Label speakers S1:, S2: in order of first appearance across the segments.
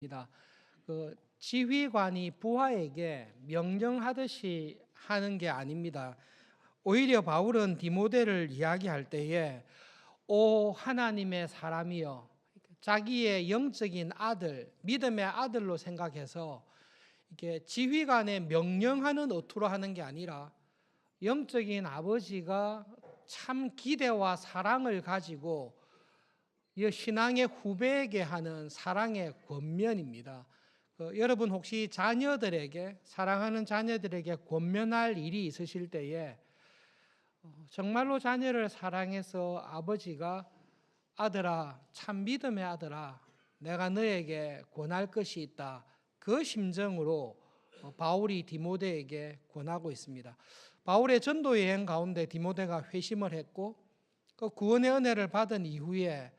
S1: 입니다. 지휘관이 부하에게 명령하듯이 하는 게 아닙니다. 오히려 바울은 디모데를 이야기할 때에 오 하나님의 사람이여, 자기의 영적인 아들, 믿음의 아들로 생각해서 이렇게 지휘관의 명령하는 어투로 하는 게 아니라 영적인 아버지가 참 기대와 사랑을 가지고 이 신앙의 후배에게 하는 사랑의 권면입니다. 여러분 혹시 자녀들에게, 사랑하는 자녀들에게 권면할 일이 있으실 때에 정말로 자녀를 사랑해서 아버지가 아들아, 참 믿음의 아들아, 내가 너에게 권할 것이 있다, 그 심정으로 바울이 디모데에게 권하고 있습니다. 바울의 전도 여행 가운데 디모데가 회심을 했고 그 구원의 은혜를 받은 이후에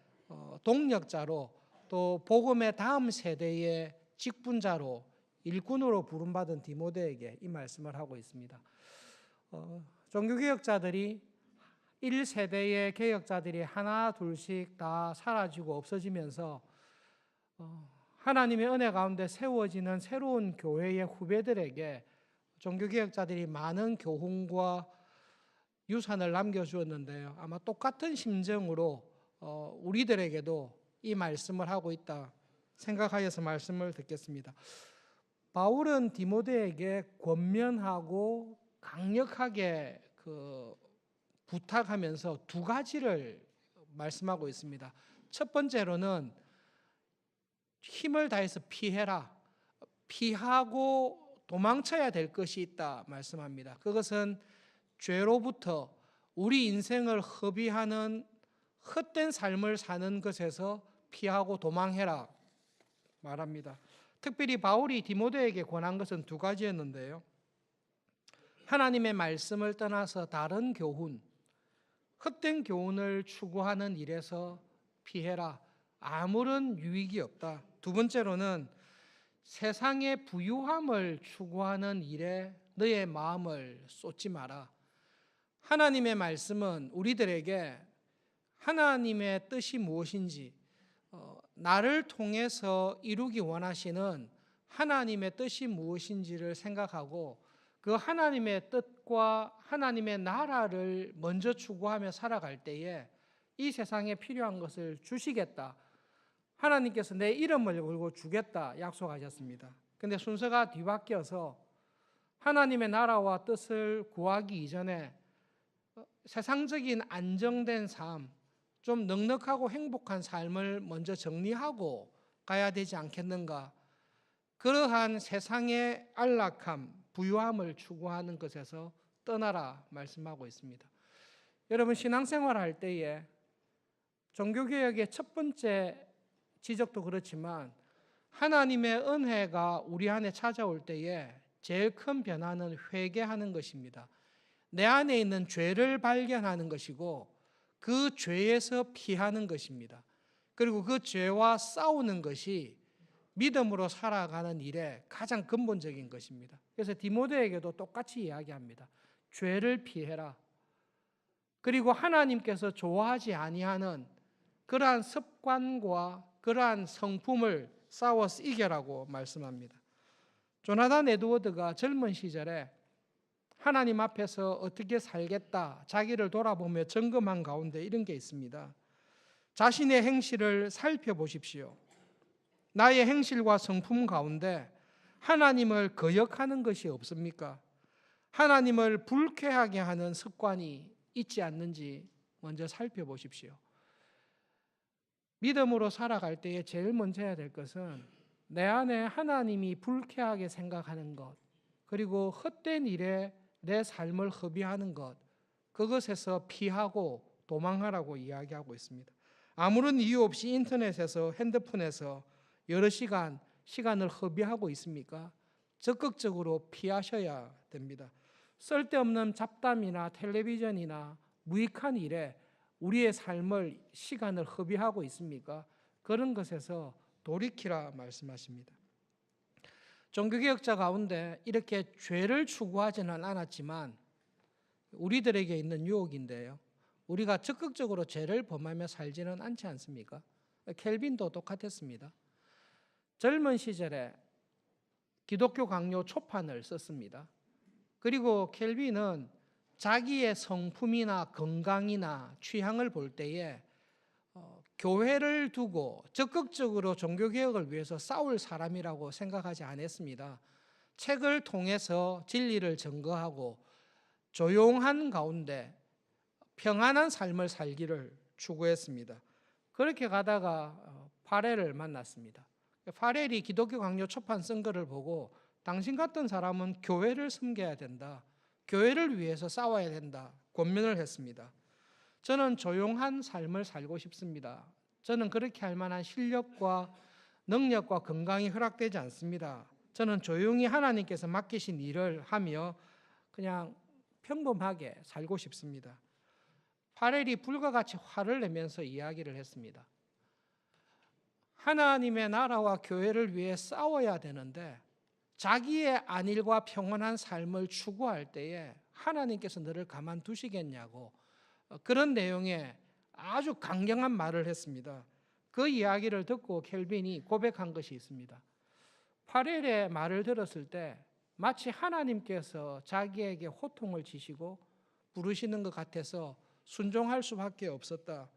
S1: 동력자로, 또 복음의 다음 세대의 직분자로, 일꾼으로 부름받은 디모데에게 이 말씀을 하고 있습니다. 종교개혁자들이 1세대의 개혁자들이 하나 둘씩 다 사라지고 없어지면서 하나님의 은혜 가운데 세워지는 새로운 교회의 후배들에게 종교개혁자들이 많은 교훈과 유산을 남겨주었는데요, 아마 똑같은 심정으로 우리들에게도 이 말씀을 하고 있다 생각하여서 말씀을 듣겠습니다. 바울은 디모데에게 권면하고 강력하게 부탁하면서 두 가지를 말씀하고 있습니다. 첫 번째로는 힘을 다해서 피해라, 피하고 도망쳐야 될 것이 있다 말씀합니다. 그것은 죄로부터 우리 인생을 허비하는 헛된 삶을 사는 것에서 피하고 도망해라 말합니다. 특별히 바울이 디모데에게 권한 것은 두 가지였는데요, 하나님의 말씀을 떠나서 다른 교훈, 헛된 교훈을 추구하는 일에서 피해라, 아무런 유익이 없다. 두 번째로는 세상의 부유함을 추구하는 일에 너의 마음을 쏟지 마라. 하나님의 말씀은 우리들에게 하나님의 뜻이 무엇인지, 나를 통해서 이루기 원하시는 하나님의 뜻이 무엇인지를 생각하고 그 하나님의 뜻과 하나님의 나라를 먼저 추구하며 살아갈 때에 이 세상에 필요한 것을 주시겠다, 하나님께서 내 이름을 걸고 주겠다 약속하셨습니다. 그런데 순서가 뒤바뀌어서 하나님의 나라와 뜻을 구하기 이전에 세상적인 안정된 삶, 좀 넉넉하고 행복한 삶을 먼저 정리하고 가야 되지 않겠는가. 그러한 세상의 안락함, 부유함을 추구하는 것에서 떠나라 말씀하고 있습니다. 여러분, 신앙생활 할 때에 종교개혁의 첫 번째 지적도 그렇지만 하나님의 은혜가 우리 안에 찾아올 때에 제일 큰 변화는 회개하는 것입니다. 내 안에 있는 죄를 발견하는 것이고 그 죄에서 피하는 것입니다. 그리고 그 죄와 싸우는 것이 믿음으로 살아가는 일의 가장 근본적인 것입니다. 그래서 디모데에게도 똑같이 이야기합니다. 죄를 피해라. 그리고 하나님께서 좋아하지 아니하는 그러한 습관과 그러한 성품을 싸워서 이겨라고 말씀합니다. 조나단 에드워드가 젊은 시절에 하나님 앞에서 어떻게 살겠다 자기를 돌아보며 점검한 가운데 이런 게 있습니다. 자신의 행실을 살펴보십시오. 나의 행실과 성품 가운데 하나님을 거역하는 것이 없습니까? 하나님을 불쾌하게 하는 습관이 있지 않는지 먼저 살펴보십시오. 믿음으로 살아갈 때에 제일 먼저 해야 될 것은 내 안에 하나님이 불쾌하게 생각하는 것, 그리고 헛된 일에 내 삶을 허비하는 것, 그것에서 피하고 도망하라고 이야기하고 있습니다. 아무런 이유 없이 인터넷에서, 핸드폰에서 여러 시간을 허비하고 있습니까? 적극적으로 피하셔야 됩니다. 쓸데없는 잡담이나 텔레비전이나 무익한 일에 우리의 삶을, 시간을 허비하고 있습니까? 그런 것에서 돌이키라 말씀하십니다. 종교개혁자 가운데 이렇게 죄를 추구하지는 않았지만 우리들에게 있는 유혹인데요, 우리가 적극적으로 죄를 범하며 살지는 않지 않습니까? 켈빈도 똑같았습니다. 젊은 시절에 기독교 강요 초판을 썼습니다. 그리고 켈빈은 자기의 성품이나 건강이나 취향을 볼 때에 교회를 두고 적극적으로 종교개혁을 위해서 싸울 사람이라고 생각하지 않았습니다. 책을 통해서 진리를 증거하고 조용한 가운데 평안한 삶을 살기를 추구했습니다. 그렇게 가다가 파렐을 만났습니다. 파렐이 기독교 강요 초판 쓴 거를 보고 당신 같은 사람은 교회를 섬겨야 된다. 교회를 위해서 싸워야 된다. 권면을 했습니다. 저는 조용한 삶을 살고 싶습니다. 저는 그렇게 할 만한 실력과 능력과 건강이 허락되지 않습니다. 저는 조용히 하나님께서 맡기신 일을 하며 그냥 평범하게 살고 싶습니다. 파렐이 불과 같이 화를 내면서 이야기를 했습니다. 하나님의 나라와 교회를 위해 싸워야 되는데 자기의 안일과 평온한 삶을 추구할 때에 하나님께서 너를 가만두시겠냐고 그런 내용의 아주 강경한 말을 했습니다. 그 이야기를 듣고 켈빈이 고백한 것이 있습니다. 파렐의 말을 들었을 때 마치 하나님께서 자기에게 호통을 치시고 부르시는 것 같아서 순종할 수밖에 없었다.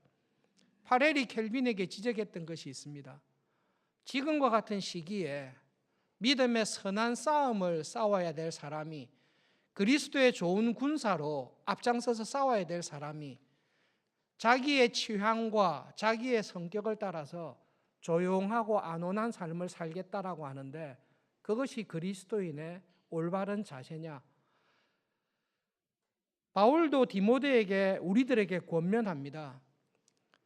S1: 파렐이 켈빈에게 지적했던 것이 있습니다. 지금과 같은 시기에 믿음의 선한 싸움을 싸워야 될 사람이, 그리스도의 좋은 군사로 앞장서서 싸워야 될 사람이 자기의 취향과 자기의 성격을 따라서 조용하고 안온한 삶을 살겠다라고 하는데 그것이 그리스도인의 올바른 자세냐? 바울도 디모데에게 우리들에게 권면합니다.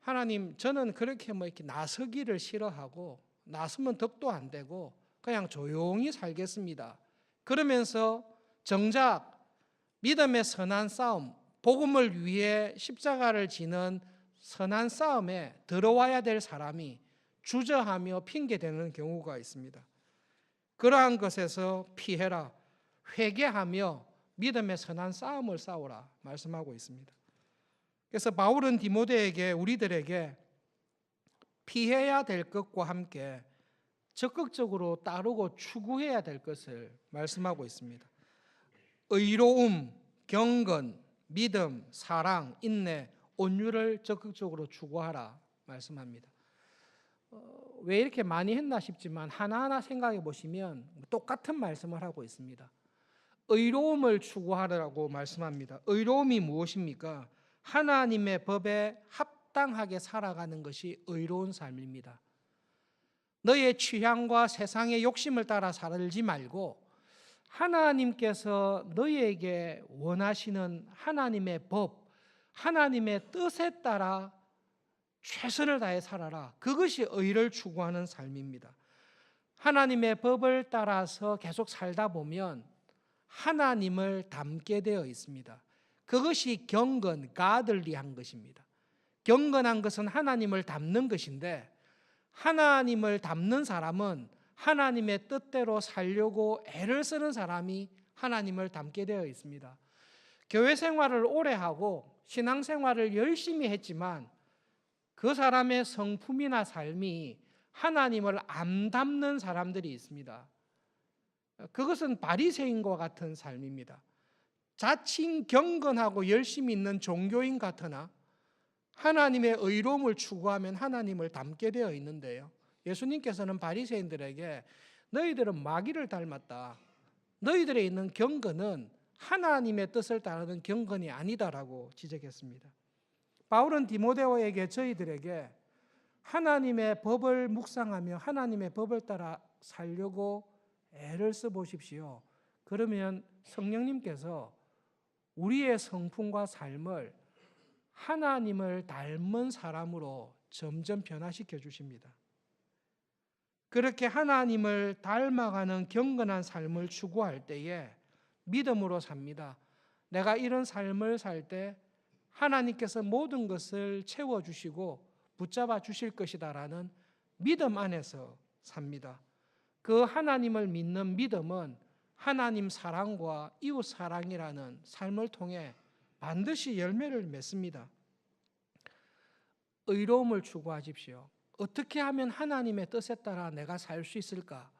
S1: 하나님, 저는 그렇게 이렇게 나서기를 싫어하고 나서면 덕도 안 되고 그냥 조용히 살겠습니다. 그러면서 정작 믿음의 선한 싸움, 복음을 위해 십자가를 지는 선한 싸움에 들어와야 될 사람이 주저하며 핑계대는 경우가 있습니다. 그러한 것에서 피해라, 회개하며 믿음의 선한 싸움을 싸우라 말씀하고 있습니다. 그래서 바울은 디모데에게 우리들에게 피해야 될 것과 함께 적극적으로 따르고 추구해야 될 것을 말씀하고 있습니다. 의로움, 경건, 믿음, 사랑, 인내, 온유를 적극적으로 추구하라 말씀합니다. 왜 이렇게 많이 했나 싶지만 하나하나 생각해 보시면 똑같은 말씀을 하고 있습니다. 의로움을 추구하라고 말씀합니다. 의로움이 무엇입니까? 하나님의 법에 합당하게 살아가는 것이 의로운 삶입니다. 너의 취향과 세상의 욕심을 따라 살지 말고 하나님께서 너희에게 원하시는 하나님의 법, 하나님의 뜻에 따라 최선을 다해 살아라. 그것이 의를 추구하는 삶입니다. 하나님의 법을 따라서 계속 살다 보면 하나님을 닮게 되어 있습니다. 그것이 경건, 가들리한 것입니다. 경건한 것은 하나님을 닮는 것인데 하나님을 닮는 사람은 하나님의 뜻대로 살려고 애를 쓰는 사람이 하나님을 닮게 되어 있습니다. 교회 생활을 오래 하고 신앙 생활을 열심히 했지만 그 사람의 성품이나 삶이 하나님을 안 닮는 사람들이 있습니다. 그것은 바리새인과 같은 삶입니다. 자칭 경건하고 열심히 있는 종교인 같으나 하나님의 의로움을 추구하면 하나님을 닮게 되어 있는데요. 예수님께서는 바리새인들에게 너희들은 마귀를 닮았다. 너희들에 있는 경건은 하나님의 뜻을 따르는 경건이 아니다라고 지적했습니다. 바울은 디모데오에게 저희들에게 하나님의 법을 묵상하며 하나님의 법을 따라 살려고 애를 써보십시오. 그러면 성령님께서 우리의 성품과 삶을 하나님을 닮은 사람으로 점점 변화시켜 주십니다. 그렇게 하나님을 닮아가는 경건한 삶을 추구할 때에 믿음으로 삽니다. 내가 이런 삶을 살 때 하나님께서 모든 것을 채워주시고 붙잡아 주실 것이다라는 믿음 안에서 삽니다. 그 하나님을 믿는 믿음은 하나님 사랑과 이웃 사랑이라는 삶을 통해 반드시 열매를 맺습니다. 의로움을 추구하십시오. 어떻게 하면 하나님의 뜻에 따라 내가 살 수 있을까?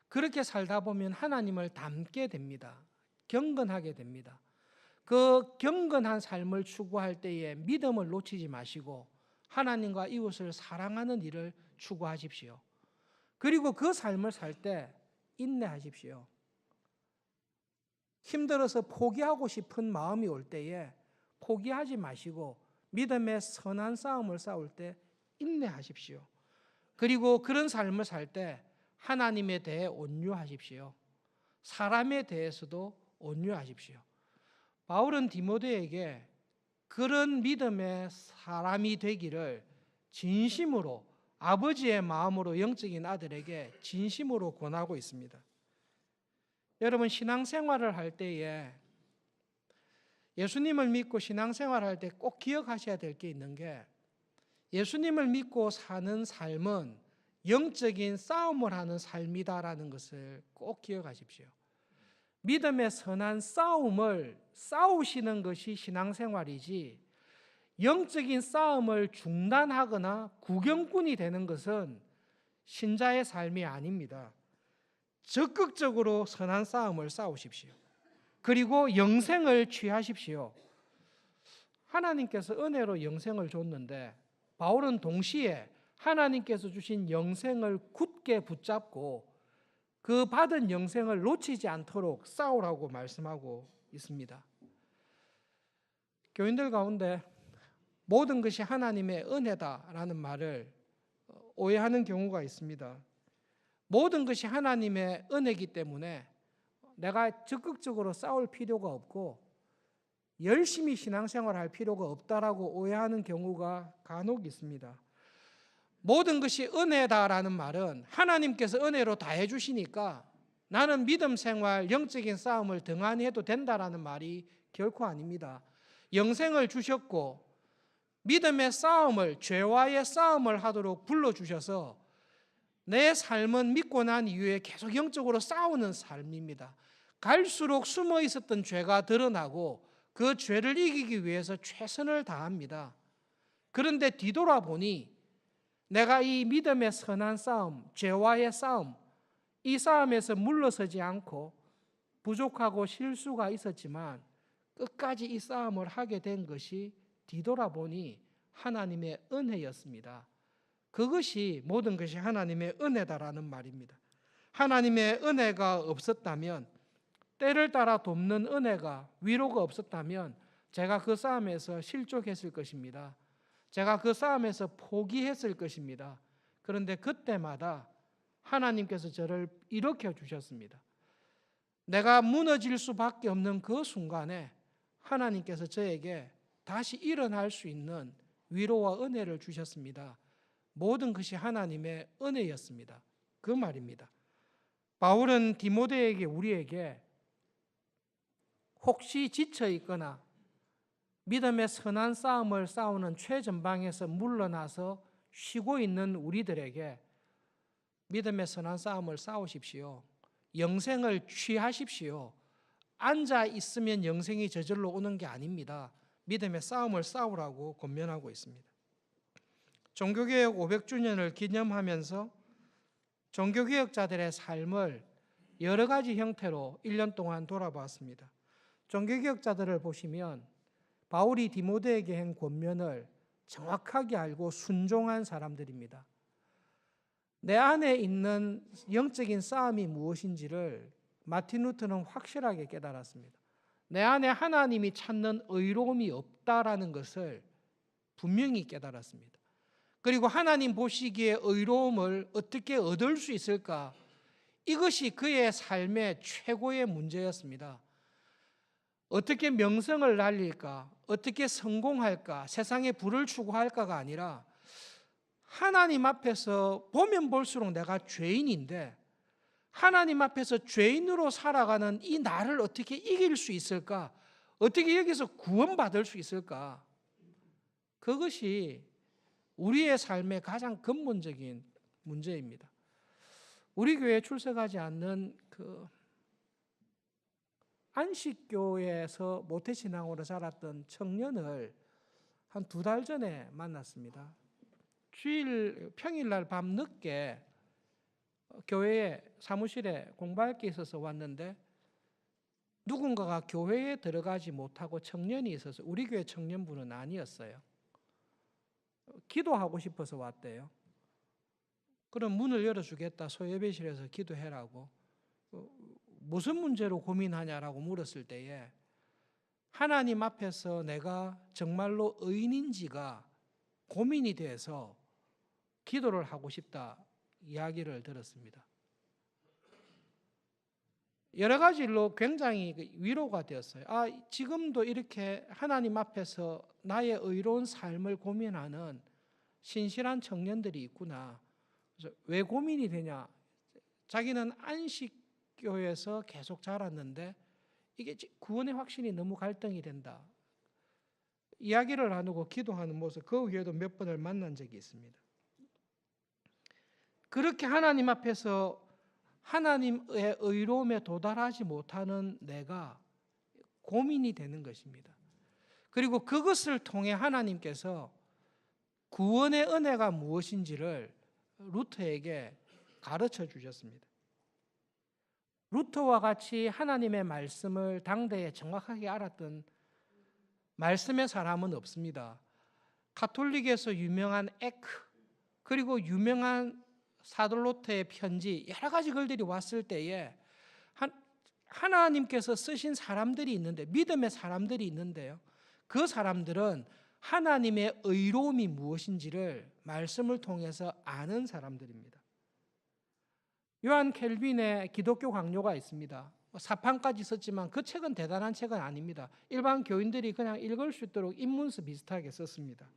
S1: 그렇게 살다 보면 하나님을 닮게 됩니다. 경건하게 됩니다. 그 경건한 삶을 추구할 때에 믿음을 놓치지 마시고 하나님과 이웃을 사랑하는 일을 추구하십시오. 그리고 그 삶을 살 때 인내하십시오. 힘들어서 포기하고 싶은 마음이 올 때에 포기하지 마시고 믿음의 선한 싸움을 싸울 때 인내하십시오. 그리고 그런 삶을 살 때 하나님에 대해 온유하십시오. 사람에 대해서도 온유하십시오. 바울은 디모데에게 그런 믿음의 사람이 되기를 진심으로 아버지의 마음으로 영적인 아들에게 진심으로 권하고 있습니다. 여러분, 신앙생활을 할 때에 예수님을 믿고 신앙생활을 할 때 꼭 기억하셔야 될 게 있는 게 예수님을 믿고 사는 삶은 영적인 싸움을 하는 삶이다라는 것을 꼭 기억하십시오. 믿음의 선한 싸움을 싸우시는 것이 신앙생활이지 영적인 싸움을 중단하거나 구경꾼이 되는 것은 신자의 삶이 아닙니다. 적극적으로 선한 싸움을 싸우십시오. 그리고 영생을 취하십시오. 하나님께서 은혜로 영생을 줬는데 바울은 동시에 하나님께서 주신 영생을 굳게 붙잡고 그 받은 영생을 놓치지 않도록 싸우라고 말씀하고 있습니다. 교인들 가운데 모든 것이 하나님의 은혜다라는 말을 오해하는 경우가 있습니다. 모든 것이 하나님의 은혜이기 때문에 내가 적극적으로 싸울 필요가 없고 열심히 신앙생활할 필요가 없다라고 오해하는 경우가 간혹 있습니다. 모든 것이 은혜다라는 말은 하나님께서 은혜로 다 해주시니까 나는 믿음 생활, 영적인 싸움을 등한히 해도 된다라는 말이 결코 아닙니다. 영생을 주셨고 믿음의 싸움을, 죄와의 싸움을 하도록 불러주셔서 내 삶은 믿고 난 이후에 계속 영적으로 싸우는 삶입니다. 갈수록 숨어 있었던 죄가 드러나고 그 죄를 이기기 위해서 최선을 다합니다. 그런데 뒤돌아보니 내가 이 믿음의 선한 싸움, 죄와의 싸움, 이 싸움에서 물러서지 않고 부족하고 실수가 있었지만 끝까지 이 싸움을 하게 된 것이 뒤돌아보니 하나님의 은혜였습니다. 그것이 모든 것이 하나님의 은혜다라는 말입니다. 하나님의 은혜가 없었다면, 때를 따라 돕는 은혜가, 위로가 없었다면 제가 그 싸움에서 실족했을 것입니다. 제가 그 싸움에서 포기했을 것입니다. 그런데 그때마다 하나님께서 저를 일으켜 주셨습니다. 내가 무너질 수밖에 없는 그 순간에 하나님께서 저에게 다시 일어날 수 있는 위로와 은혜를 주셨습니다. 모든 것이 하나님의 은혜였습니다. 그 말입니다. 바울은 디모데에게, 우리에게 혹시 지쳐 있거나 믿음의 선한 싸움을 싸우는 최전방에서 물러나서 쉬고 있는 우리들에게 믿음의 선한 싸움을 싸우십시오. 영생을 취하십시오. 앉아 있으면 영생이 저절로 오는 게 아닙니다. 믿음의 싸움을 싸우라고 권면하고 있습니다. 종교개혁 500주년을 기념하면서 종교개혁자들의 삶을 여러 가지 형태로 1년 동안 돌아봤습니다. 종교개혁자들을 보시면 바울이 디모데에게 한 권면을 정확하게 알고 순종한 사람들입니다. 내 안에 있는 영적인 싸움이 무엇인지를 마틴 루터는 확실하게 깨달았습니다. 내 안에 하나님이 찾는 의로움이 없다라는 것을 분명히 깨달았습니다. 그리고 하나님 보시기에 의로움을 어떻게 얻을 수 있을까? 이것이 그의 삶의 최고의 문제였습니다. 어떻게 명성을 날릴까? 어떻게 성공할까? 세상에 부를 추구할까가 아니라 하나님 앞에서 보면 볼수록 내가 죄인인데 하나님 앞에서 죄인으로 살아가는 이 나를 어떻게 이길 수 있을까? 어떻게 여기서 구원받을 수 있을까? 그것이 우리의 삶의 가장 근본적인 문제입니다. 우리 교회에 출석하지 않는 그 안식교에서 모태신앙으로 자랐던 청년을 한 2달 전에 만났습니다. 평일날 밤 늦게 교회에 사무실에 공부할 게 있어서 왔는데 누군가가 교회에 들어가지 못하고 청년이 있어서 우리 교회 청년부는 아니었어요. 기도하고 싶어서 왔대요. 그럼 문을 열어주겠다. 소예배실에서 기도해라고. 무슨 문제로 고민하냐라고 물었을 때에 하나님 앞에서 내가 정말로 의인인지가 고민이 돼서 기도를 하고 싶다 이야기를 들었습니다. 여러 가지 일로 굉장히 위로가 되었어요. 지금도 이렇게 하나님 앞에서 나의 의로운 삶을 고민하는 신실한 청년들이 있구나. 그래서 왜 고민이 되냐? 자기는 안식교회에서 계속 자랐는데 이게 구원의 확신이 너무 갈등이 된다. 이야기를 나누고 기도하는 모습, 그 외에도 몇 번을 만난 적이 있습니다. 그렇게 하나님 앞에서 하나님의 의로움에 도달하지 못하는 내가 고민이 되는 것입니다. 그리고 그것을 통해 하나님께서 구원의 은혜가 무엇인지를 루터에게 가르쳐 주셨습니다. 루터와 같이 하나님의 말씀을 당대에 정확하게 알았던 말씀의 사람은 없습니다. 가톨릭에서 유명한 에크, 그리고 유명한 사도 루터의 편지, 여러 가지 글들이 왔을 때에 하나님께서 쓰신 사람들이 있는데, 믿음의 사람들이 있는데요, 그 사람들은 하나님의 의로움이 무엇인지를 말씀을 통해서 아는 사람들입니다. 요한 켈빈의 기독교 강요가 있습니다. 사판까지 썼지만 그 책은 대단한 책은 아닙니다. 일반 교인들이 그냥 읽을 수 있도록 입문서 비슷하게 썼습니다.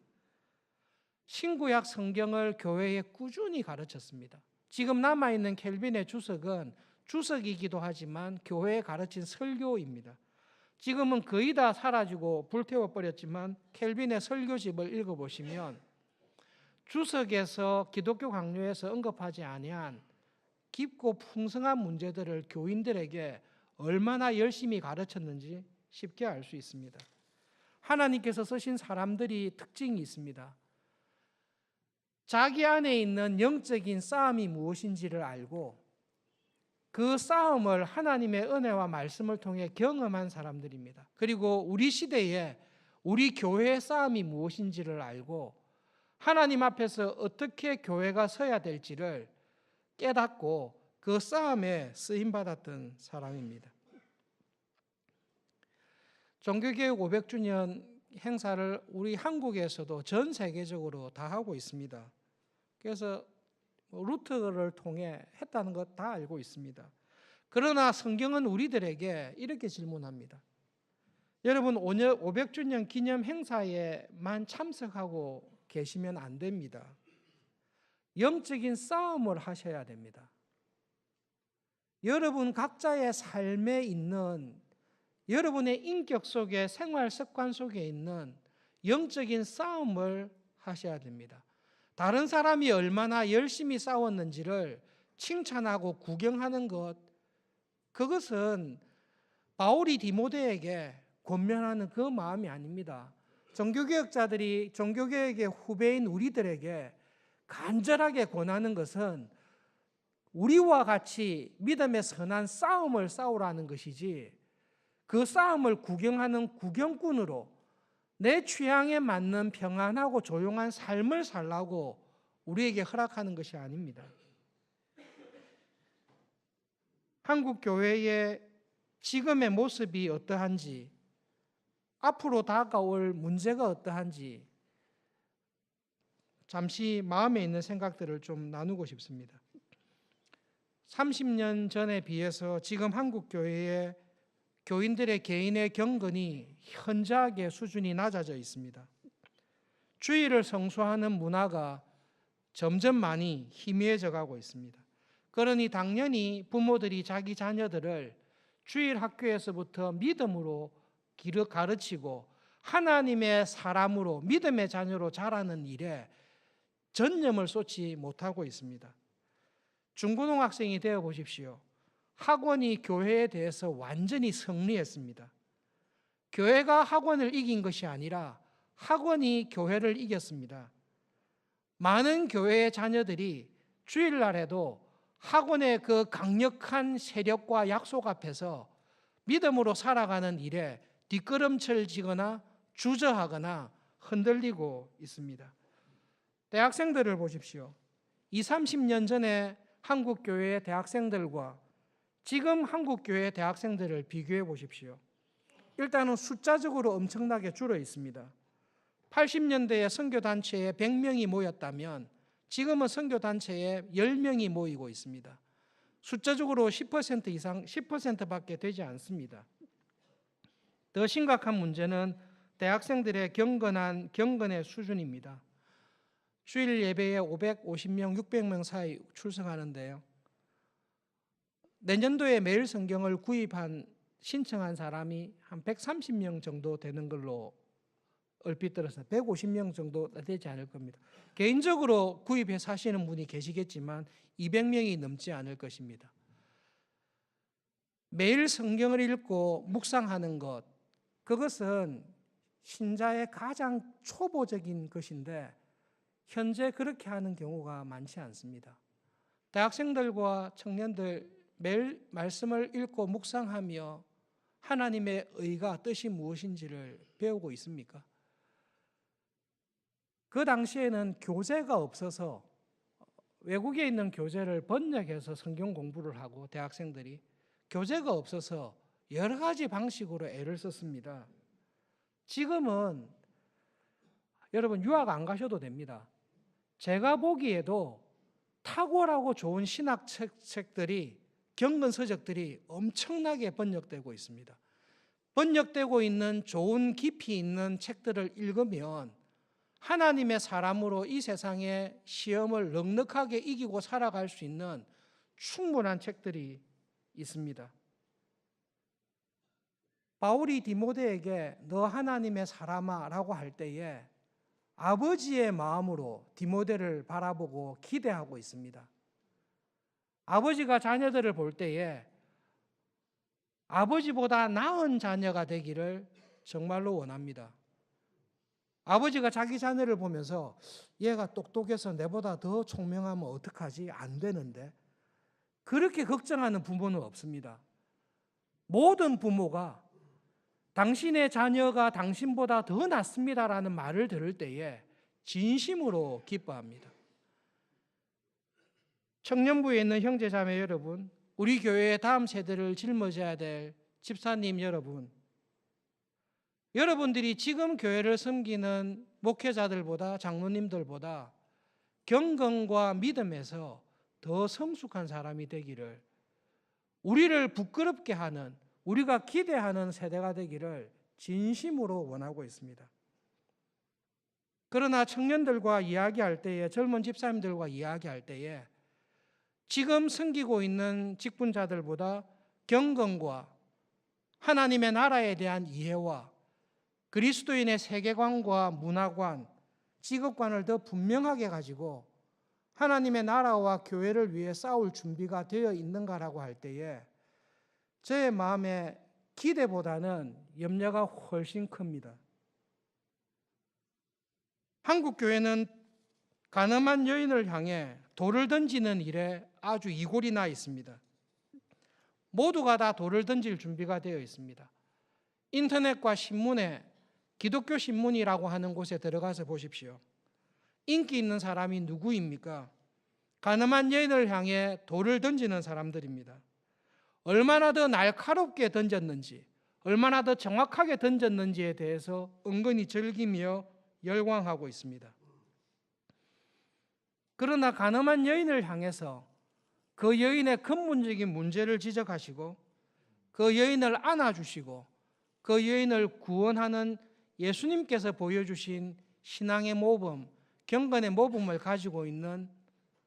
S1: 신구약 성경을 교회에 꾸준히 가르쳤습니다. 지금 남아있는 켈빈의 주석은 주석이기도 하지만 교회에 가르친 설교입니다. 지금은 거의 다 사라지고 불태워버렸지만 켈빈의 설교집을 읽어보시면 주석에서 기독교 강요에서 언급하지 아니한 깊고 풍성한 문제들을 교인들에게 얼마나 열심히 가르쳤는지 쉽게 알 수 있습니다. 하나님께서 쓰신 사람들이 특징이 있습니다. 자기 안에 있는 영적인 싸움이 무엇인지를 알고 그 싸움을 하나님의 은혜와 말씀을 통해 경험한 사람들입니다. 그리고 우리 시대에 우리 교회의 싸움이 무엇인지를 알고 하나님 앞에서 어떻게 교회가 서야 될지를 깨닫고 그 싸움에 쓰임받았던 사람입니다. 종교개혁 500주년 행사를 우리 한국에서도 전 세계적으로 다 하고 있습니다. 그래서 루터를 통해 했다는 것 다 알고 있습니다. 그러나 성경은 우리들에게 이렇게 질문합니다. 여러분 500주년 기념 행사에만 참석하고 계시면 안 됩니다. 영적인 싸움을 하셔야 됩니다. 여러분 각자의 삶에 있는 여러분의 인격 속에 생활 습관 속에 있는 영적인 싸움을 하셔야 됩니다. 다른 사람이 얼마나 열심히 싸웠는지를 칭찬하고 구경하는 것, 그것은 바울이 디모데에게 권면하는 그 마음이 아닙니다. 종교개혁자들이 종교개혁의 후배인 우리들에게 간절하게 권하는 것은 우리와 같이 믿음의 선한 싸움을 싸우라는 것이지 그 싸움을 구경하는 구경꾼으로 내 취향에 맞는 평안하고 조용한 삶을 살라고 우리에게 허락하는 것이 아닙니다. 한국 교회의 지금의 모습이 어떠한지, 앞으로 다가올 문제가 어떠한지 잠시 마음에 있는 생각들을 좀 나누고 싶습니다. 30년 전에 비해서 지금 한국 교회의 교인들의 개인의 경건이 현저하게 수준이 낮아져 있습니다. 주일을 성수하는 문화가 점점 많이 희미해져 가고 있습니다. 그러니 당연히 부모들이 자기 자녀들을 주일 학교에서부터 믿음으로 가르치고 하나님의 사람으로 믿음의 자녀로 자라는 일에 전념을 쏟지 못하고 있습니다. 중고등학생이 되어 보십시오. 학원이 교회에 대해서 완전히 승리했습니다. 교회가 학원을 이긴 것이 아니라 학원이 교회를 이겼습니다. 많은 교회의 자녀들이 주일날에도 학원의 그 강력한 세력과 약속 앞에서 믿음으로 살아가는 일에 뒷걸음질 지거나 주저하거나 흔들리고 있습니다. 대학생들을 보십시오. 20, 30년 전에 한국 교회의 대학생들과 지금 한국 교회의 대학생들을 비교해 보십시오. 일단은 숫자적으로 엄청나게 줄어 있습니다. 80년대에 선교단체에 100명이 모였다면 지금은 선교단체에 10명이 모이고 있습니다. 숫자적으로 10% 이상, 10%밖에 되지 않습니다. 더 심각한 문제는 대학생들의 경건의 수준입니다. 주일 예배에 550명, 600명 사이 출석하는데요. 내년도에 매일 성경을 신청한 사람이 한 130명 정도 되는 걸로 얼핏 들어서 150명 정도 되지 않을 겁니다. 개인적으로 구입해서 하시는 분이 계시겠지만 200명이 넘지 않을 것입니다. 매일 성경을 읽고 묵상하는 것, 그것은 신자의 가장 초보적인 것인데 현재 그렇게 하는 경우가 많지 않습니다. 대학생들과 청년들 매일 말씀을 읽고 묵상하며 하나님의 의가 뜻이 무엇인지를 배우고 있습니까? 그 당시에는 교재가 없어서 외국에 있는 교재를 번역해서 성경 공부를 하고 대학생들이 교재가 없어서 여러 가지 방식으로 애를 썼습니다. 지금은 여러분 유학 안 가셔도 됩니다. 제가 보기에도 탁월하고 좋은 신학 책들이 경건 서적들이 엄청나게 번역되고 있습니다. 번역되고 있는 좋은 깊이 있는 책들을 읽으면 하나님의 사람으로 이 세상의 시험을 넉넉하게 이기고 살아갈 수 있는 충분한 책들이 있습니다. 바울이 디모데에게 너 하나님의 사람아 라고 할 때에 아버지의 마음으로 디모데를 바라보고 기대하고 있습니다. 아버지가 자녀들을 볼 때에 아버지보다 나은 자녀가 되기를 정말로 원합니다. 아버지가 자기 자녀를 보면서 얘가 똑똑해서 내보다 더 총명하면 어떡하지? 안 되는데. 그렇게 걱정하는 부모는 없습니다. 모든 부모가 당신의 자녀가 당신보다 더 낫습니다라는 말을 들을 때에 진심으로 기뻐합니다. 청년부에 있는 형제자매 여러분, 우리 교회의 다음 세대를 짊어져야 될 집사님 여러분, 여러분들이 지금 교회를 섬기는 목회자들보다 장로님들보다 경건과 믿음에서 더 성숙한 사람이 되기를, 우리를 부끄럽게 하는, 우리가 기대하는 세대가 되기를 진심으로 원하고 있습니다. 그러나 청년들과 이야기할 때에, 젊은 집사님들과 이야기할 때에 지금 섬기고 있는 직분자들보다 경건과 하나님의 나라에 대한 이해와 그리스도인의 세계관과 문화관, 직업관을 더 분명하게 가지고 하나님의 나라와 교회를 위해 싸울 준비가 되어 있는가라고 할 때에 제 마음의 기대보다는 염려가 훨씬 큽니다. 한국 교회는 가늠한 여인을 향해 돌을 던지는 일에 아주 이골이 나 있습니다. 모두가 다 돌을 던질 준비가 되어 있습니다. 인터넷과 신문에 기독교 신문이라고 하는 곳에 들어가서 보십시오. 인기 있는 사람이 누구입니까? 가늠한 여인을 향해 돌을 던지는 사람들입니다. 얼마나 더 날카롭게 던졌는지, 얼마나 더 정확하게 던졌는지에 대해서 은근히 즐기며 열광하고 있습니다. 그러나 가늠한 여인을 향해서 그 여인의 근본적인 문제를 지적하시고 그 여인을 안아주시고 그 여인을 구원하는 예수님께서 보여주신 신앙의 모범, 경건의 모범을 가지고 있는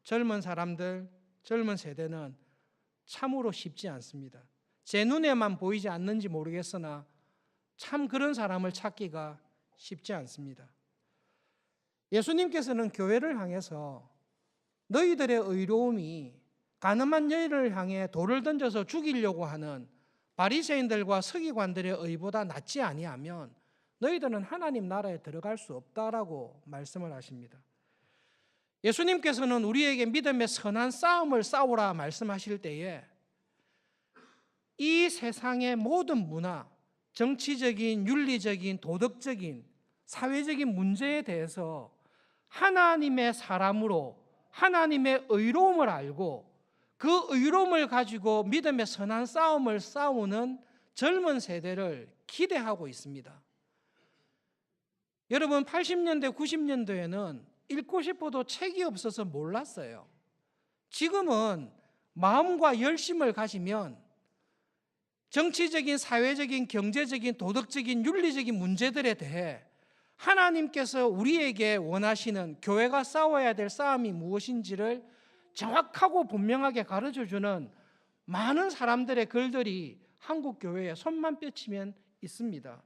S1: 젊은 사람들, 젊은 세대는 참으로 쉽지 않습니다. 제 눈에만 보이지 않는지 모르겠으나 참 그런 사람을 찾기가 쉽지 않습니다. 예수님께서는 교회를 향해서 너희들의 의로움이 가늠한 여인을 향해 돌을 던져서 죽이려고 하는 바리새인들과 서기관들의 의보다 낫지 아니하면 너희들은 하나님 나라에 들어갈 수 없다라고 말씀을 하십니다. 예수님께서는 우리에게 믿음의 선한 싸움을 싸우라 말씀하실 때에 이 세상의 모든 문화, 정치적인, 윤리적인, 도덕적인, 사회적인 문제에 대해서 하나님의 사람으로 하나님의 의로움을 알고 그 의로움을 가지고 믿음의 선한 싸움을 싸우는 젊은 세대를 기대하고 있습니다. 여러분, 80년대, 90년대에는 읽고 싶어도 책이 없어서 몰랐어요. 지금은 마음과 열심을 가지면 정치적인, 사회적인, 경제적인, 도덕적인, 윤리적인 문제들에 대해 하나님께서 우리에게 원하시는 교회가 싸워야 될 싸움이 무엇인지를 정확하고 분명하게 가르쳐주는 많은 사람들의 글들이 한국 교회에 손만 뻗치면 있습니다.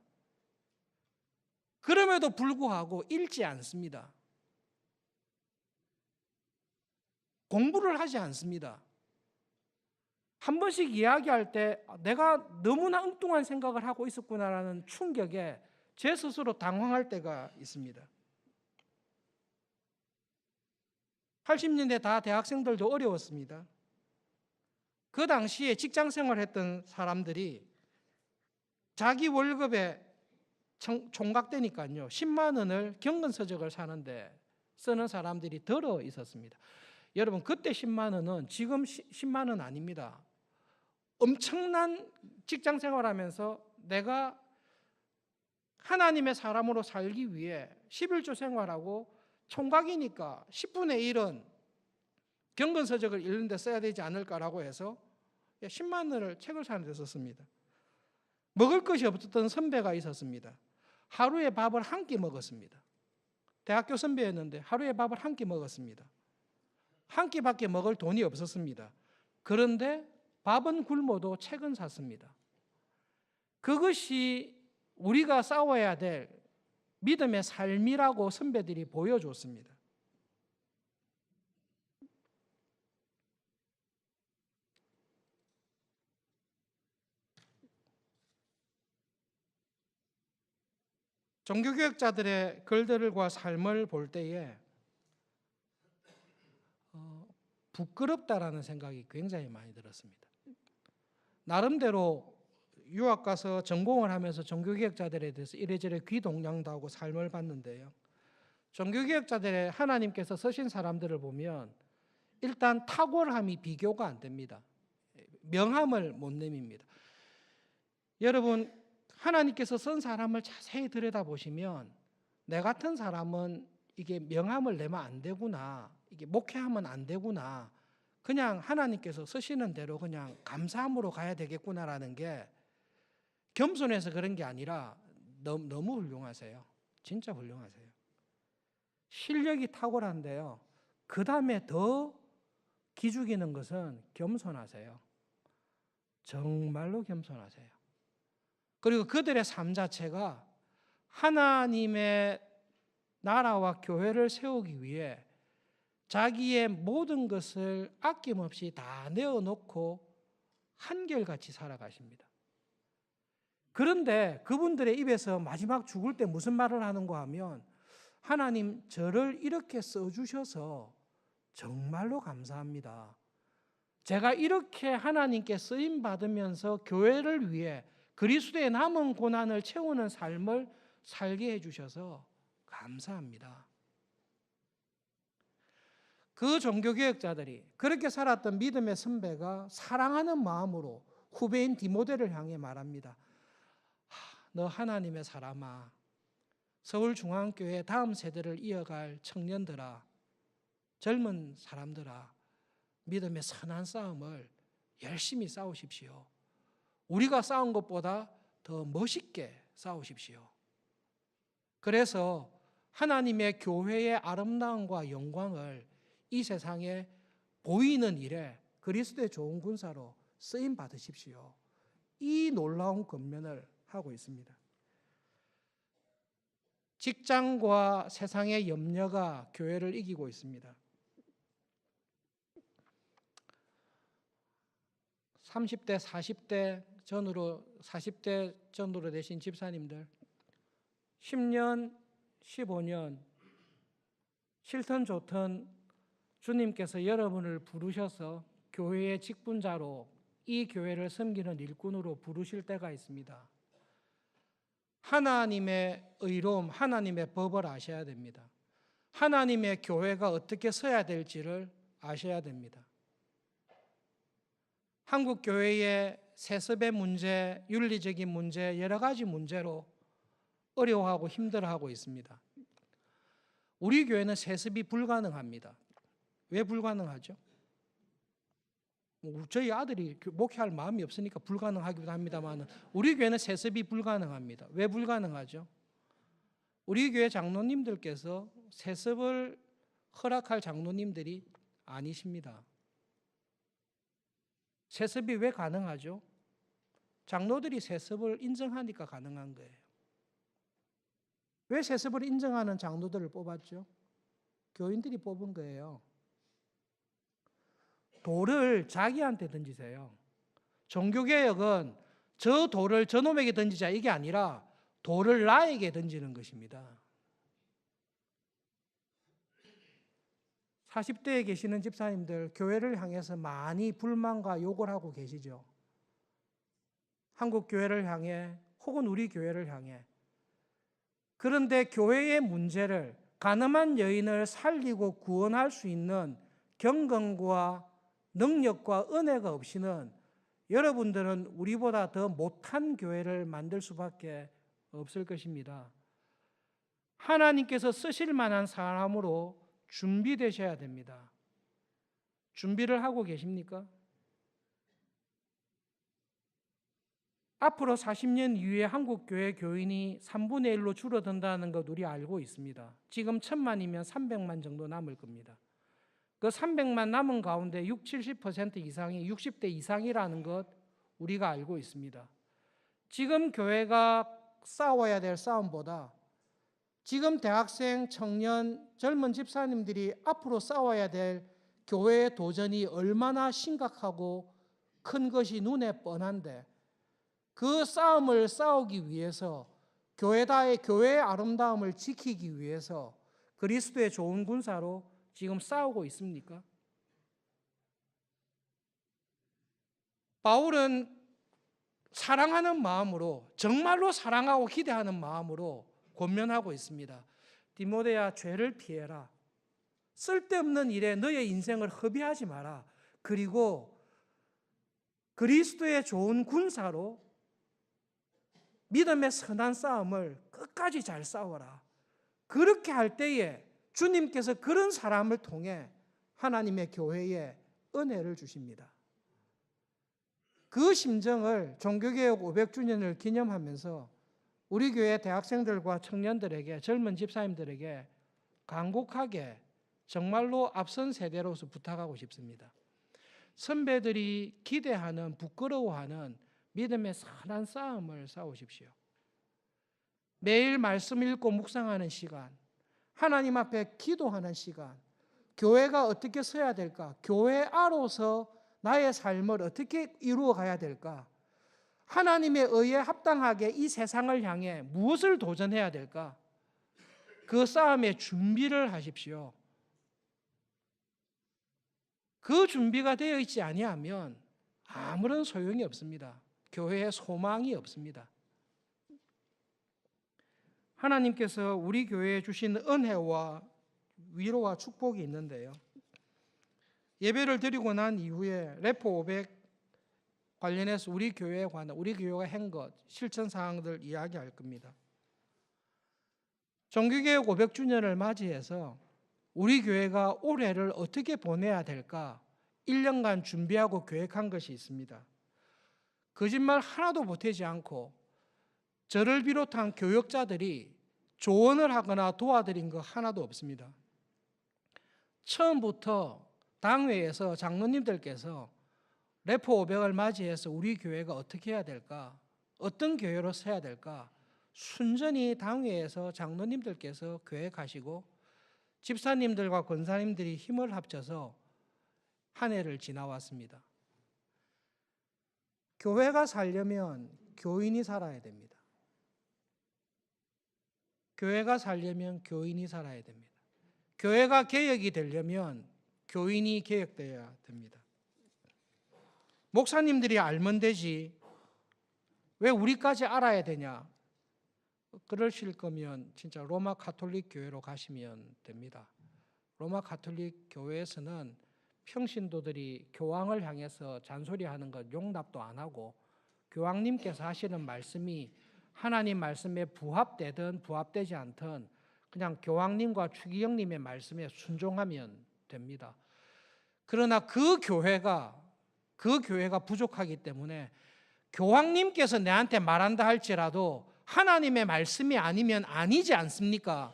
S1: 그럼에도 불구하고 읽지 않습니다. 공부를 하지 않습니다. 한 번씩 이야기할 때 내가 너무나 엉뚱한 생각을 하고 있었구나라는 충격에 제 스스로 당황할 때가 있습니다. 80년대 다 대학생들도 어려웠습니다. 그 당시에 직장 생활했던 사람들이 자기 월급에 총각되니까요 10만 원을 경건서적을 사는데 쓰는 사람들이 들어 있었습니다. 여러분, 그때 10만 원은 지금 10만 원 아닙니다. 엄청난 직장 생활하면서 내가 하나님의 사람으로 살기 위해 11조 생활하고 총각이니까 10분의 1은 경건서적을 읽는 데 써야 되지 않을까라고 해서 10만 원을 책을 사는 데 썼습니다. 먹을 것이 없었던 선배가 있었습니다. 하루에 밥을 한 끼 먹었습니다. 대학교 선배였는데 하루에 밥을 한 끼 먹었습니다. 한 끼밖에 먹을 돈이 없었습니다. 그런데 밥은 굶어도 책은 샀습니다. 그것이 우리가 싸워야 될 믿음의 삶이라고 선배들이 보여줬습니다. 종교개혁자들의 글들과 삶을 볼 때에 부끄럽다라는 생각이 굉장히 많이 들었습니다. 나름대로 유학 가서 전공을 하면서 종교개혁자들에 대해서 이래저래 귀동냥도 하고 삶을 봤는데요. 종교개혁자들의 하나님께서 쓰신 사람들을 보면 일단 탁월함이 비교가 안 됩니다. 명함을 못 내밉니다. 여러분, 하나님께서 쓴 사람을 자세히 들여다보시면 내 같은 사람은 이게 명함을 내면 안 되구나, 이게 목회하면 안 되구나, 그냥 하나님께서 쓰시는 대로 그냥 감사함으로 가야 되겠구나라는 게 겸손해서 그런 게 아니라 너무 훌륭하세요. 진짜 훌륭하세요. 실력이 탁월한데요. 그 다음에 더 기죽이는 것은 겸손하세요. 정말로 겸손하세요. 그리고 그들의 삶 자체가 하나님의 나라와 교회를 세우기 위해 자기의 모든 것을 아낌없이 다 내어놓고 한결같이 살아가십니다. 그런데 그분들의 입에서 마지막 죽을 때 무슨 말을 하는가 하면 하나님, 저를 이렇게 써주셔서 정말로 감사합니다. 제가 이렇게 하나님께 쓰임 받으면서 교회를 위해 그리스도의 남은 고난을 채우는 삶을 살게 해주셔서 감사합니다. 그 종교개혁자들이 그렇게 살았던 믿음의 선배가 사랑하는 마음으로 후배인 디모데를 향해 말합니다. 너 하나님의 사람아, 서울중앙교회 다음 세대를 이어갈 청년들아, 젊은 사람들아, 믿음의 선한 싸움을 열심히 싸우십시오. 우리가 싸운 것보다 더 멋있게 싸우십시오. 그래서 하나님의 교회의 아름다움과 영광을 이 세상에 보이는 일에 그리스도의 좋은 군사로 쓰임 받으십시오. 이 놀라운 권면을 하고 있습니다. 직장과 세상의 염려가 교회를 이기고 있습니다. 30대, 40대 전후로 40대 전후로 되신 집사님들 10년, 15년 싫든 좋든 주님께서 여러분을 부르셔서 교회의 직분자로 이 교회를 섬기는 일꾼으로 부르실 때가 있습니다. 하나님의 의로움, 하나님의 법을 아셔야 됩니다. 하나님의 교회가 어떻게 서야 될지를 아셔야 됩니다. 한국 교회의 세습의 문제, 윤리적인 문제, 여러 가지 문제로 어려워하고 힘들어하고 있습니다. 우리 교회는 세습이 불가능합니다. 왜 불가능하죠? 저희 아들이 목회할 마음이 없으니까 불가능하기도 합니다만 우리 교회는 세습이 불가능합니다. 왜 불가능하죠? 우리 교회 장로님들께서 세습을 허락할 장로님들이 아니십니다. 세습이 왜 가능하죠? 장로들이 세습을 인정하니까 가능한 거예요. 왜 세습을 인정하는 장로들을 뽑았죠? 교인들이 뽑은 거예요. 돌을 자기한테 던지세요. 종교개혁은 저 돌을 저놈에게 던지자 이게 아니라 돌을 나에게 던지는 것입니다. 40대에 계시는 집사님들 교회를 향해서 많이 불만과 욕을 하고 계시죠. 한국 교회를 향해 혹은 우리 교회를 향해. 그런데 교회의 문제를 가늠한 여인을 살리고 구원할 수 있는 경건과 능력과 은혜가 없이는 여러분들은 우리보다 더 못한 교회를 만들 수밖에 없을 것입니다. 하나님께서 쓰실 만한 사람으로 준비되셔야 됩니다. 준비를 하고 계십니까? 앞으로 40년 이후에 한국 교회 교인이 3분의 1로 줄어든다는 것 우리 알고 있습니다. 지금 1000만이면 300만 정도 남을 겁니다. 그 300만 남은 가운데 60-70% 이상이 60대 이상이라는 것 우리가 알고 있습니다. 지금 교회가 싸워야 될 싸움보다 지금 대학생, 청년, 젊은 집사님들이 앞으로 싸워야 될 교회의 도전이 얼마나 심각하고 큰 것이 눈에 뻔한데 그 싸움을 싸우기 위해서 교회의 아름다움을 지키기 위해서 그리스도의 좋은 군사로 지금 싸우고 있습니까? 바울은 사랑하는 마음으로 정말로 사랑하고 기대하는 마음으로 권면하고 있습니다. 디모데야 죄를 피해라. 쓸데없는 일에 너의 인생을 허비하지 마라. 그리고 그리스도의 좋은 군사로 믿음의 선한 싸움을 끝까지 잘 싸워라. 그렇게 할 때에 주님께서 그런 사람을 통해 하나님의 교회에 은혜를 주십니다. 그 심정을 종교개혁 500주년을 기념하면서 우리 교회 대학생들과 청년들에게 젊은 집사님들에게 간곡하게 정말로 앞선 세대로서 부탁하고 싶습니다. 선배들이 기대하는 부끄러워하는 믿음의 선한 싸움을 싸우십시오. 매일 말씀 읽고 묵상하는 시간, 하나님 앞에 기도하는 시간, 교회가 어떻게 서야 될까? 교회 안으로서 나의 삶을 어떻게 이루어 가야 될까? 하나님의 의에 합당하게 이 세상을 향해 무엇을 도전해야 될까? 그 싸움의 준비를 하십시오. 그 준비가 되어 있지 아니하면 아무런 소용이 없습니다. 교회에 소망이 없습니다. 하나님께서 우리 교회에 주신 은혜와 위로와 축복이 있는데요. 예배를 드리고 난 이후에 레포 500 관련해서 우리 교회에 관한 우리 교회가 한 것, 실천 사항들 이야기할 겁니다. 종교개혁 500주년을 맞이해서 우리 교회가 올해를 어떻게 보내야 될까 1년간 준비하고 계획한 것이 있습니다. 거짓말 하나도 보태지 않고 저를 비롯한 교역자들이 조언을 하거나 도와드린 거 하나도 없습니다. 처음부터 당회에서 장로님들께서 레포 500을 맞이해서 우리 교회가 어떻게 해야 될까? 어떤 교회로 서야 될까? 순전히 당회에서 장로님들께서 계획하시고 집사님들과 권사님들이 힘을 합쳐서 한 해를 지나왔습니다. 교회가 살려면 교인이 살아야 됩니다. 교회가 살려면 교인이 살아야 됩니다. 교회가 개혁이 되려면 교인이 개혁되어야 됩니다. 목사님들이 알면 되지 왜 우리까지 알아야 되냐? 그러실 거면 진짜 로마 가톨릭 교회로 가시면 됩니다. 로마 가톨릭 교회에서는 평신도들이 교황을 향해서 잔소리하는 것 용납도 안 하고 교황님께서 하시는 말씀이 하나님 말씀에 부합되든 부합되지 않든 그냥 교황님과 추기경님의 말씀에 순종하면 됩니다. 그러나 그 교회가 부족하기 때문에 교황님께서 내한테 말한다 할지라도 하나님의 말씀이 아니면 아니지 않습니까?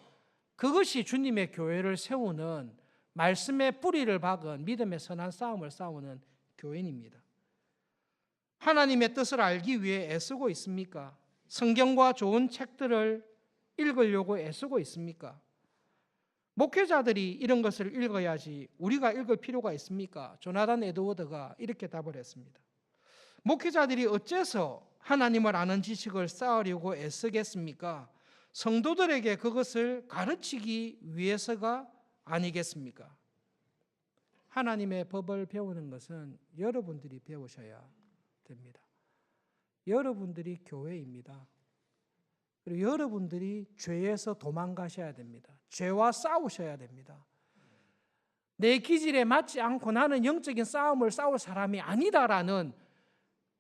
S1: 그것이 주님의 교회를 세우는 말씀의 뿌리를 박은 믿음의 선한 싸움을 싸우는 교인입니다. 하나님의 뜻을 알기 위해 애쓰고 있습니까? 성경과 좋은 책들을 읽으려고 애쓰고 있습니까? 목회자들이 이런 것을 읽어야지 우리가 읽을 필요가 있습니까? 조나단 에드워드가 이렇게 답을 했습니다. 목회자들이 어째서 하나님을 아는 지식을 쌓으려고 애쓰겠습니까? 성도들에게 그것을 가르치기 위해서가 아니겠습니까? 하나님의 법을 배우는 것은 여러분들이 배우셔야 됩니다. 여러분들이 교회입니다. 그리고 여러분들이 죄에서 도망가셔야 됩니다. 죄와 싸우셔야 됩니다. 내 기질에 맞지 않고 나는 영적인 싸움을 싸울 사람이 아니다라는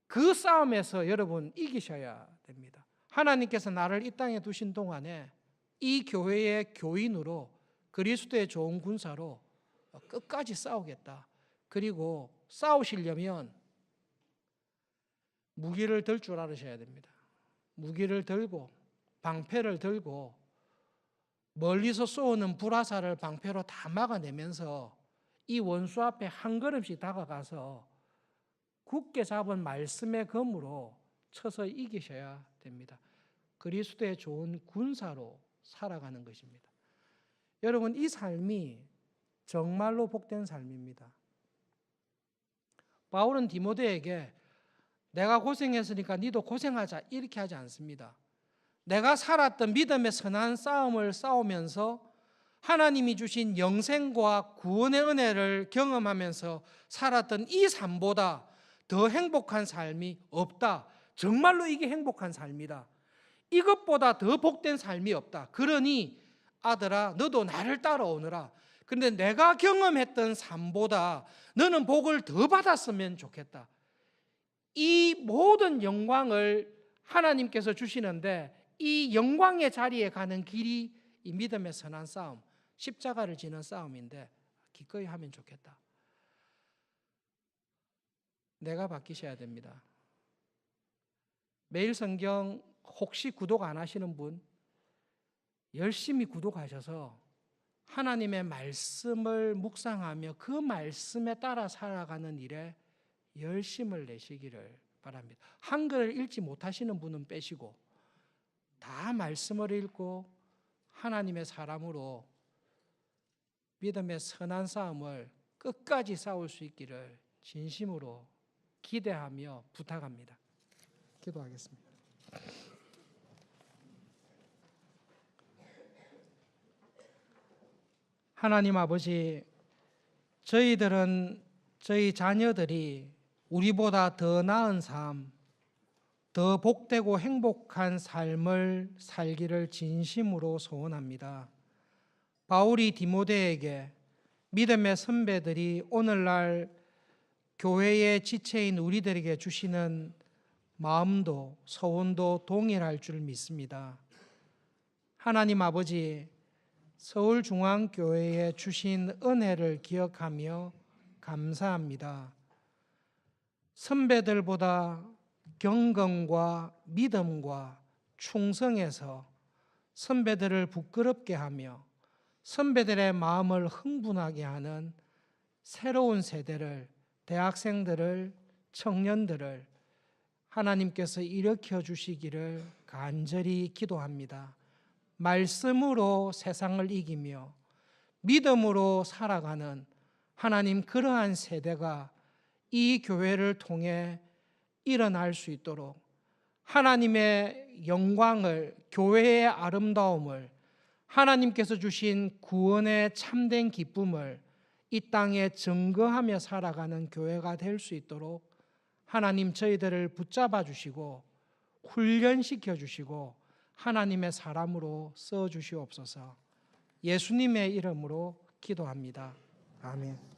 S1: 그 싸움에서 여러분 이기셔야 됩니다. 하나님께서 나를 이 땅에 두신 동안에 이 교회의 교인으로 그리스도의 좋은 군사로 끝까지 싸우겠다. 그리고 싸우시려면 무기를 들 줄 알으셔야 됩니다. 무기를 들고 방패를 들고 멀리서 쏘는 불화살을 방패로 다 막아내면서 이 원수 앞에 한 걸음씩 다가가서 굳게 잡은 말씀의 검으로 쳐서 이기셔야 됩니다. 그리스도의 좋은 군사로 살아가는 것입니다. 여러분, 이 삶이 정말로 복된 삶입니다. 바울은 디모데에게 내가 고생했으니까 니도 고생하자 이렇게 하지 않습니다. 내가 살았던 믿음의 선한 싸움을 싸우면서 하나님이 주신 영생과 구원의 은혜를 경험하면서 살았던 이 삶보다 더 행복한 삶이 없다. 정말로 이게 행복한 삶이다. 이것보다 더 복된 삶이 없다. 그러니 아들아 너도 나를 따라오너라. 그런데 내가 경험했던 삶보다 너는 복을 더 받았으면 좋겠다. 이 모든 영광을 하나님께서 주시는데 이 영광의 자리에 가는 길이 이 믿음의 선한 싸움, 십자가를 지는 싸움인데 기꺼이 하면 좋겠다. 내가 바뀌셔야 됩니다. 매일 성경 혹시 구독 안 하시는 분 열심히 구독하셔서 하나님의 말씀을 묵상하며 그 말씀에 따라 살아가는 일에 열심을 내시기를 바랍니다. 한글을 읽지 못하시는 분은 빼시고 다 말씀을 읽고 하나님의 사람으로 믿음의 선한 싸움을 끝까지 싸울 수 있기를 진심으로 기대하며 부탁합니다. 기도하겠습니다. 하나님 아버지, 저희 자녀들이 우리보다 더 나은 삶, 더 복되고 행복한 삶을 살기를 진심으로 소원합니다. 바울이 디모데에게 믿음의 선배들이 오늘날 교회의 지체인 우리들에게 주시는 마음도 소원도 동일할 줄 믿습니다. 하나님 아버지, 서울중앙교회에 주신 은혜를 기억하며 감사합니다. 선배들보다 경건과 믿음과 충성에서 선배들을 부끄럽게 하며 선배들의 마음을 흥분하게 하는 새로운 세대를, 대학생들을, 청년들을 하나님께서 일으켜 주시기를 간절히 기도합니다. 말씀으로 세상을 이기며 믿음으로 살아가는 하나님 그러한 세대가 이 교회를 통해 일어날 수 있도록 하나님의 영광을, 교회의 아름다움을, 하나님께서 주신 구원의 참된 기쁨을 이 땅에 증거하며 살아가는 교회가 될 수 있도록 하나님 저희들을 붙잡아 주시고 훈련시켜 주시고 하나님의 사람으로 써 주시옵소서. 예수님의 이름으로 기도합니다. 아멘.